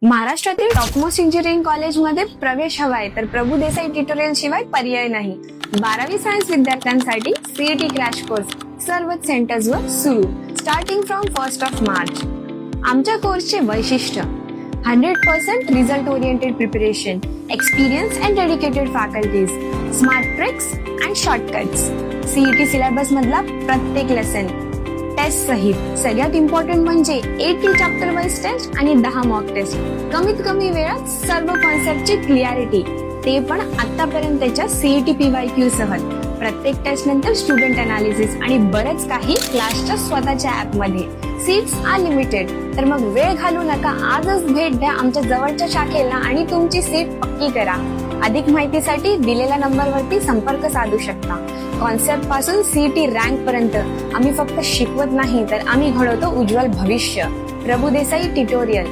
महाराष्ट्रातील topmost engineering कॉलेजमध्ये प्रवेश हवाय तर प्रभू देसाई ट्युटोरियल शिवाय पर्याय नाही. 12वी सायन्स विद्यार्थ्यांसाठी सीईटी क्रॅश कोर्स सर्वच सेंटर्सवर सुरू स्टार्टिंग फ्रॉम 1 मार्च. आमच्या कोर्सचे वैशिष्ट्य 100% result oriented preparation, experience and dedicated faculties, smart tricks and shortcuts, CET syllabus मधला प्रत्येक लेसन टेस्ट सहित. सगळ्यात इम्पॉर्टंट म्हणजे 80 चॅप्टर वाईज टेस्ट आणि 10 मॉक टेस्ट. कमीत कमी वेळात सर्व कॉन्सेप्टची क्लिअरिटी, ते पण आतापर्यंतच्या सीईटी PYQ सह. प्रत्येक टेस्ट नंतर स्टुडंट अनालिसिस आणि बरेच काही क्लासच्या स्वतःच्या ऍप मध्ये. सीट्स आर लिमिटेड, तर मग वेळ घालू नका, आजच भेट द्या आमच्या जवळच्या शाखेला आणि तुमची सीट पक्की करा. अधिक माहितीसाठी दिलेल्या नंबरवरती संपर्क साधू शकता. कॉन्सेप्ट पासून सीईटी रँक पर्यंत आम्ही फक्त शिकवत नाही, तर आम्ही घडवतो उज्ज्वल भविष्य. प्रभू देसाई ट्युटोरियल.